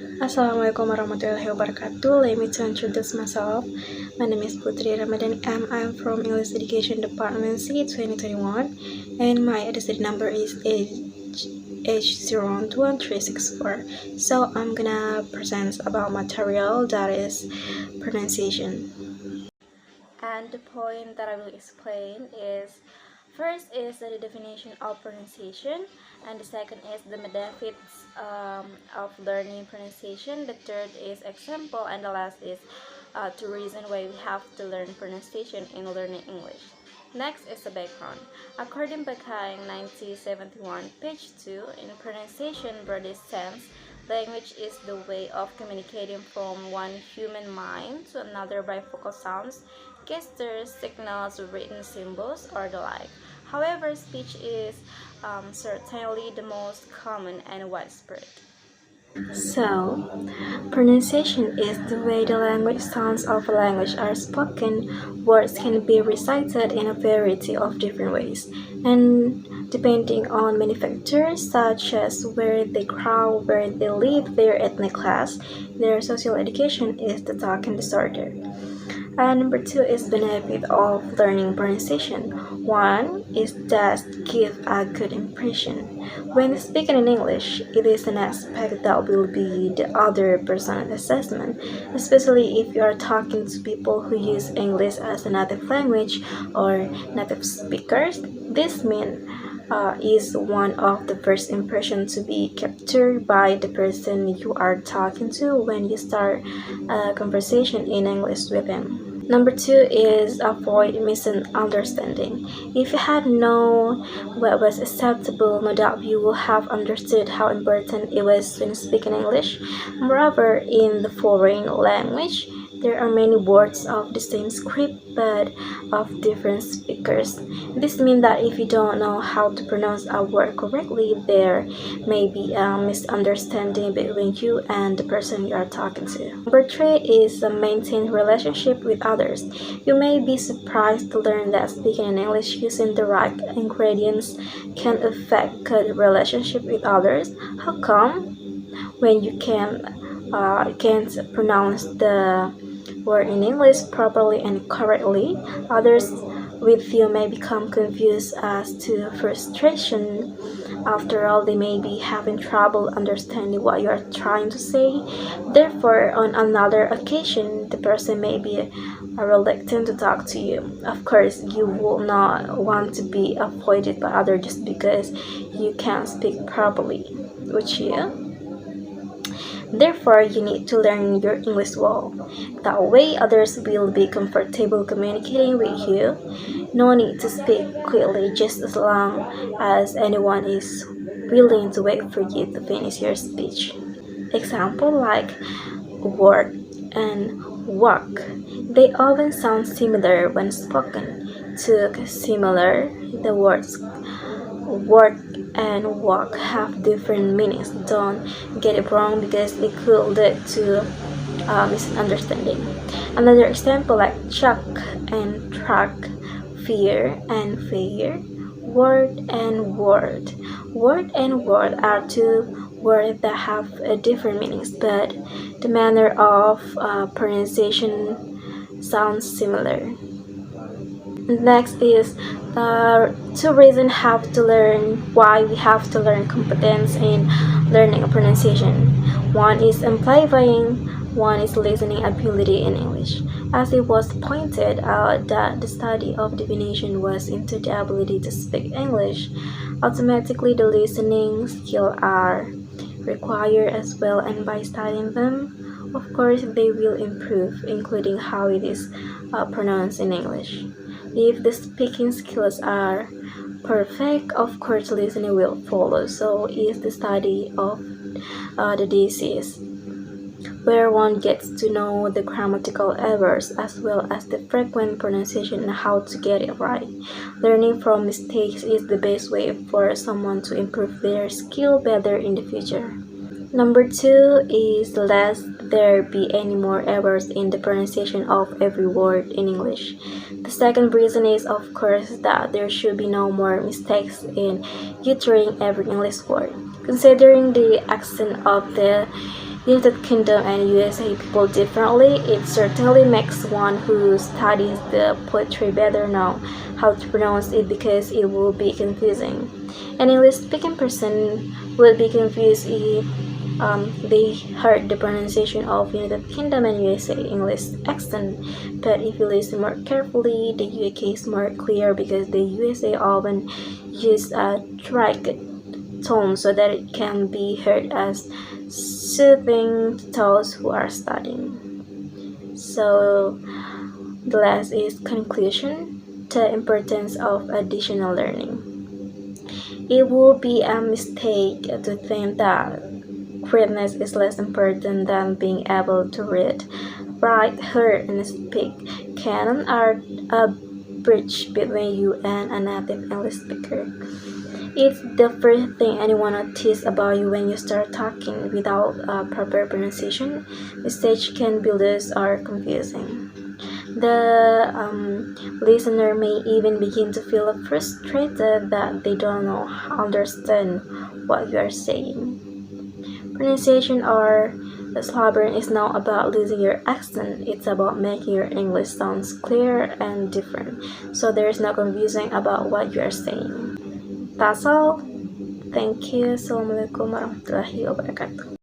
Assalamualaikum warahmatullahi wabarakatuh. Let me to introduce myself. My name is Putri Ramadhani and I'm from English Education Department C2021 and my edited number is H0121364. So I'm gonna present about material that is pronunciation. And the point that I will explain is first is the definition of pronunciation, and the second is the benefits of learning pronunciation. The third is example, and the last is the reason why we have to learn pronunciation in learning English. Next is the background. According to Bakay 1971, page 2, in pronunciation broadest sense, language is the way of communicating from one human mind to another by vocal sounds, gestures, signals, written symbols, or the like. However, speech is certainly the most common and widespread. So, pronunciation is the way the language sounds of a language are spoken. Words can be recited in a variety of different ways, and depending on many factors such as where they grow, where they live, their ethnic class, their social education is the talking disorder. And number 2 is benefit of learning pronunciation. One is that give a good impression. When speaking in English, it is an aspect that will be the other person's assessment, especially if you are talking to people who use English as a native language or native speakers. This means is one of the first impressions to be captured by the person you are talking to when you start a conversation in English with them. Number 2 is avoid misunderstanding. If you had known what was acceptable, no doubt you will have understood how important it was when speaking English. Moreover, in the foreign language, there are many words of the same script but of different speakers. This means that if you don't know how to pronounce a word correctly, there may be a misunderstanding between you and the person you are talking to. Number 3 is maintain relationship with others. You may be surprised to learn that speaking in English using the right ingredients can affect good relationship with others. How come? When you can't pronounce the word in English properly and correctly, others with you may become confused as to frustration. After all, they may be having trouble understanding what you are trying to say. Therefore, on another occasion, the person may be reluctant to talk to you. Of course, you will not want to be avoided by others just because you can't speak properly, would you? Therefore, you need to learn your English well. That way, others will be comfortable communicating with you. No need to speak quickly just as long as anyone is willing to wait for you to finish your speech. Example like work and walk. They often sound similar when spoken. To similar, the words work and walk have different meanings. Don't get it wrong because it could lead to misunderstanding. Another example like chuck and truck, fear and fair, word and word. Word and word are two words that have different meanings, but the manner of pronunciation sounds similar. Next is two reasons why we have to learn competence in learning pronunciation. One is amplifying, one is listening ability in English. As it was pointed out that the study of divination was into the ability to speak English, automatically the listening skill are required as well, and by studying them, of course, they will improve, including how it is pronounced in English. If the speaking skills are perfect, of course, listening will follow. So is the study of the disease, where one gets to know the grammatical errors as well as the frequent pronunciation and how to get it right. Learning from mistakes is the best way for someone to improve their skill better in the future. Number 2 is lest there be any more errors in the pronunciation of every word in English. The second reason is, of course, that there should be no more mistakes in uttering every English word. Considering the accent of the United Kingdom and USA people differently, it certainly makes one who studies the poetry better know how to pronounce it because it will be confusing. An English-speaking person would be confused if they heard the pronunciation of United Kingdom and USA English accent, but if you listen more carefully, the UK is more clear because the USA often use a tracked tone so that it can be heard as soothing to those who are studying. So the last is conclusion, the importance of additional learning. It would be a mistake to think that greatness is less important than being able to read, write, hear, and speak. Canon are a bridge between you and a native English speaker. It's the first thing anyone notices about you when you start talking without proper pronunciation. Mistakes can be loose or confusing. The listener may even begin to feel frustrated that they don't understand what you are saying. Pronunciation or slobbering is not about losing your accent, it's about making your English sounds clear and different, so there is no confusion about what you are saying. That's all. Thank you. Assalamualaikum warahmatullahi wabarakatuh.